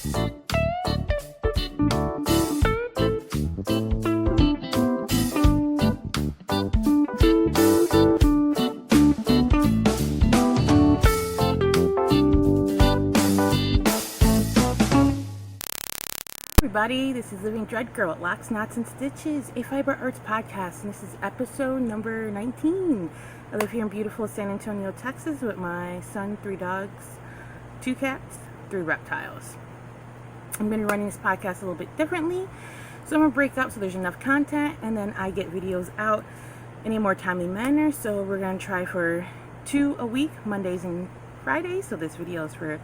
Everybody, this is Living Dread Girl at Locks, Knots, and Stitches, a fiber arts podcast, and this is episode number 19. I live here in beautiful San Antonio, Texas with my son, 3 dogs, 2 cats, 3 reptiles. I'm going to be running this podcast a little bit differently, so I'm going to break up so there's enough content, and then I get videos out in a more timely manner. So we're going to try for 2 a week, Mondays and Fridays. So this video is for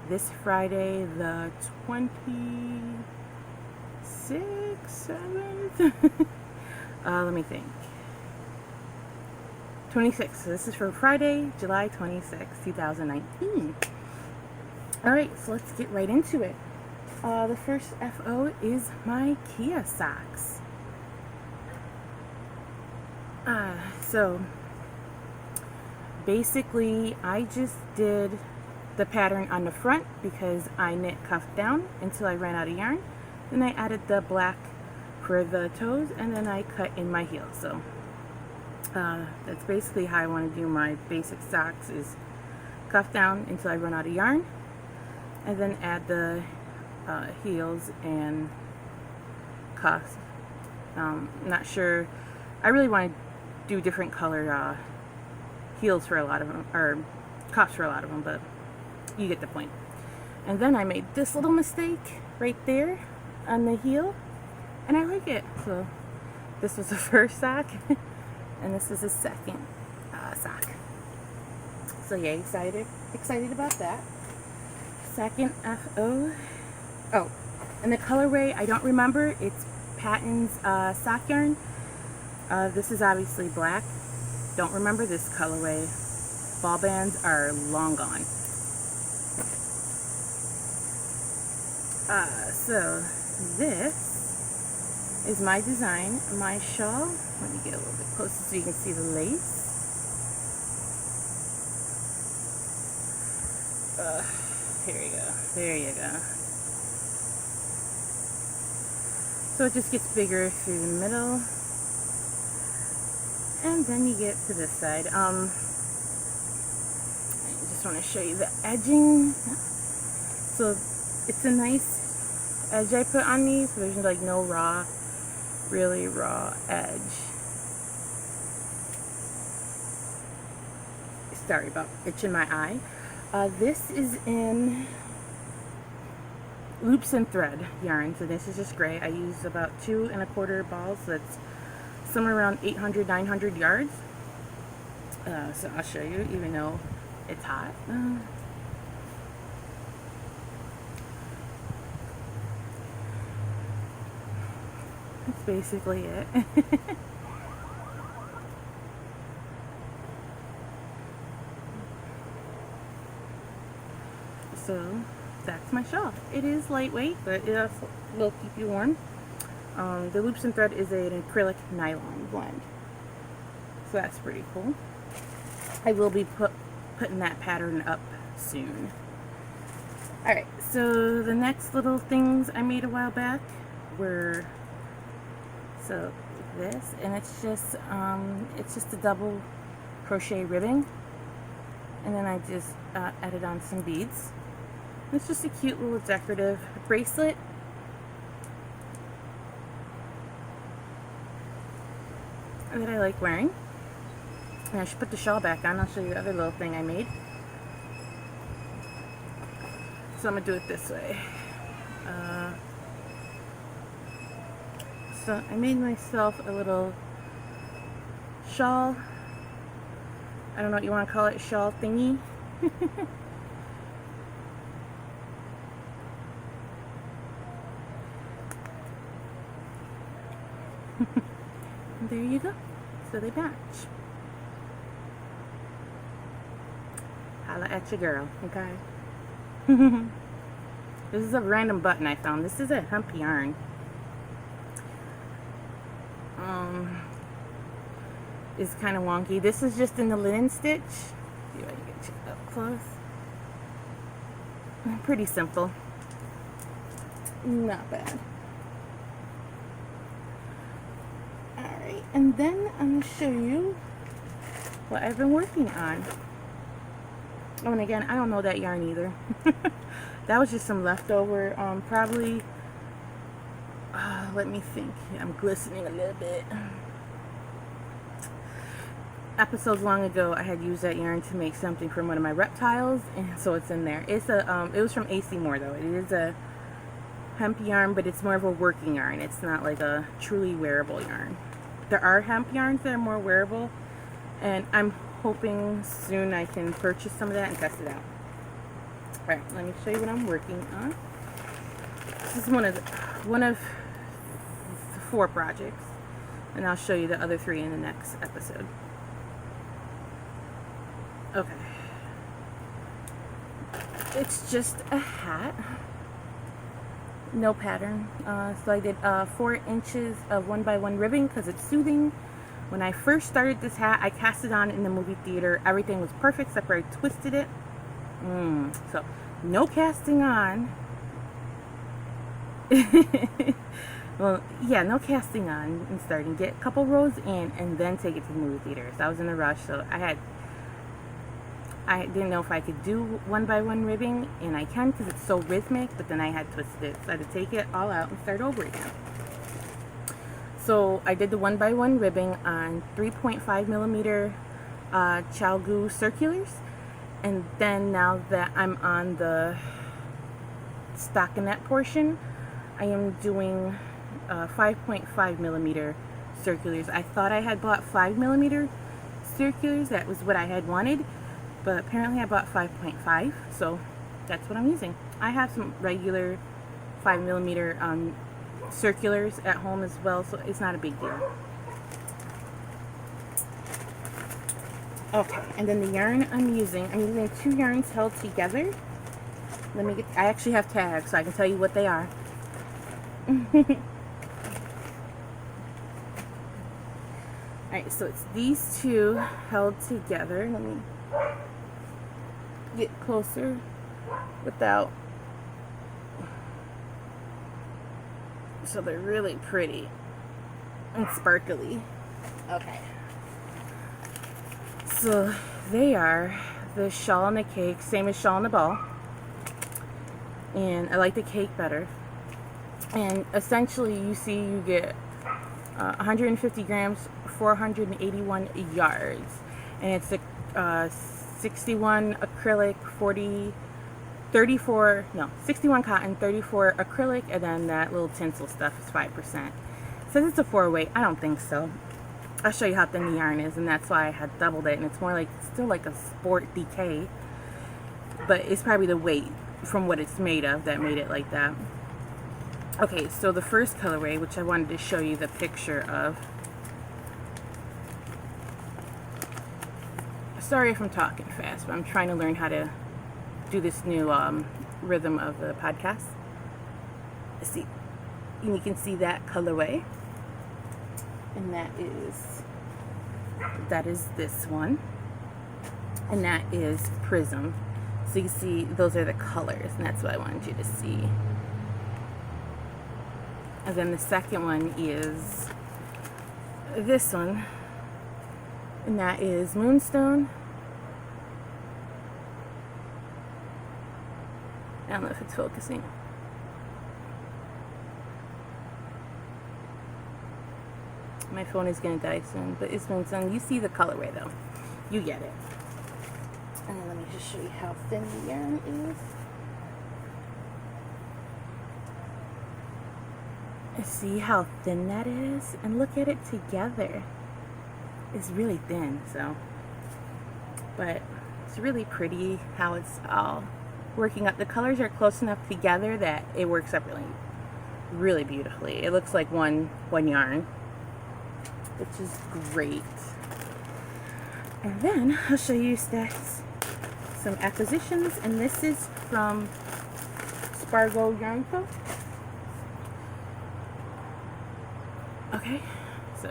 this Friday, the 27th. Let me think. 26th. So this is for Friday, July 26th, 2019. Alright, so let's get right into it. The first FO is my Mikey Socks. So basically I just did the pattern on the front because I knit cuff down until I ran out of yarn. Then I added the black for the toes, and then I cut in my heel. So that's basically how I want to do my basic socks, is cuff down until I run out of yarn, and then add the heels and cuffs. Not sure, I really want to do different color heels for a lot of them, or cuffs for a lot of them, but you get the point. And then I made this little mistake right there on the heel, and I like it. So this was the first sock and this is the second sock. So yeah, excited about that. Second FO. Oh, and the colorway, I don't remember. It's Patons sock yarn. This is obviously black. Don't remember this colorway. Ball bands are long gone. So this is my design, my shawl. Let me get a little bit closer so you can see the lace. Here you go. There you go. So it just gets bigger through the middle. And then you get to this side. I just want to show you the edging. So it's a nice edge I put on these, so there's like no really raw edge. Sorry about itching my eye. This is in loops and thread yarn, so this is just gray. I use about 2 1/4 balls, so that's somewhere around 800-900 yards. So I'll show you, even though it's hot. That's basically it. So that's my shawl. It is lightweight, but it also will keep you warm. The loops and thread is an acrylic nylon blend, so that's pretty cool. I will be putting that pattern up soon. Alright, so the next little things I made a while back were this, and it's just a double crochet ribbing, and then I just added on some beads. It's just a cute little decorative bracelet. That I like wearing. And I should put the shawl back on. I'll show you the other little thing I made. So I'm gonna do it this way. So I made myself a little shawl. I don't know what you want to call it, shawl thingy. There you go. So they match. Holla at your girl, okay? This is a random button I found. This is a hemp yarn. It's kind of wonky. This is just in the linen stitch. See if I can get you up close. Pretty simple. not bad. Alright, and then I'm going to show you what I've been working on. Oh, and again, I don't know that yarn either. That was just some leftover, probably, let me think. I'm glistening a little bit. Episodes long ago, I had used that yarn to make something from one of my reptiles, and so it's in there. It's a, it was from AC Moore though. It is a hemp yarn, but it's more of a working yarn. It's not like a truly wearable yarn. There are hemp yarns that are more wearable, and I'm hoping soon I can purchase some of that and test it out. Alright, let me show you what I'm working on. This is one of the 4 projects, and I'll show you the other 3 in the next episode. Okay. It's just a hat. No pattern. So I did 4 inches of 1x1 ribbing because it's soothing. When I first started this hat, I cast it on in the movie theater. Everything was perfect except for I twisted it. So no casting on. Well, yeah, no casting on and starting. Get a couple rows in and then take it to the movie theater. So I was in a rush, so I didn't know if I could do 1x1 ribbing, and I can because it's so rhythmic, but then I had twisted it, so I had to take it all out and start over again. So I did the 1x1 ribbing on 3.5mm Chalgu circulars, and then now that I'm on the stockinette portion, I am doing 5.5mm circulars. I thought I had bought 5mm circulars, that was what I had wanted, but apparently I bought 5.5, so that's what I'm using. I have some regular 5mm circulars at home as well, so it's not a big deal. Okay, and then the yarn I'm using 2 yarns held together. Let me get, I actually have tags so I can tell you what they are. Alright, so it's these 2 held together. Let me get closer without, so they're really pretty and sparkly. Okay, so they are the shawl and the cake, same as shawl and the ball, and I like the cake better. And essentially you see you get 150 grams, 481 yards, and it's a 61 acrylic, 61 cotton, 34 acrylic, and then that little tinsel stuff is 5%. It says it's a 4-weight. I don't think so. I'll show you how thin the yarn is, and that's why I had doubled it, and it's more like, still like a sport decay, but it's probably the weight from what it's made of that made it like that. Okay, so the first colorway, which I wanted to show you the picture of. Sorry if I'm talking fast, but I'm trying to learn how to do this new rhythm of the podcast. Let's see, and you can see that colorway, and that is this one, and that is Prism. So you see those are the colors, and that's what I wanted you to see. And then the second one is this one, and that is Moonstone. I don't know if it's focusing. My phone is going to die soon, but it's Moonstone. You see the colorway though. You get it. And then let me just show you how thin the yarn is. See how thin that is? And look at it together. It's really thin, so. But it's really pretty how it's all working up. The colors are close enough together that it works up really beautifully. It looks like one yarn, which is great. And then I'll show you some acquisitions, and this is from Spargur Yarn Co. Okay, so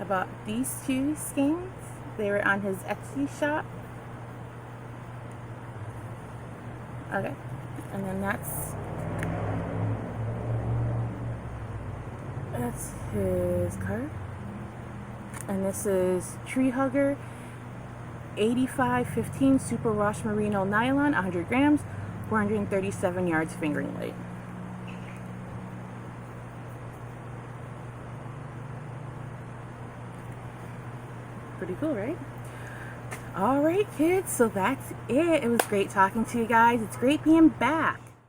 I bought these 2 skeins. They were on his Etsy shop. Okay, and then that's that's his card. And this is Tree Hugger 8515 Super Wash Merino Nylon, 100 grams, 437 yards fingering weight. Pretty cool, right? All right, kids, so that's it. It was great talking to you guys. It's great being back.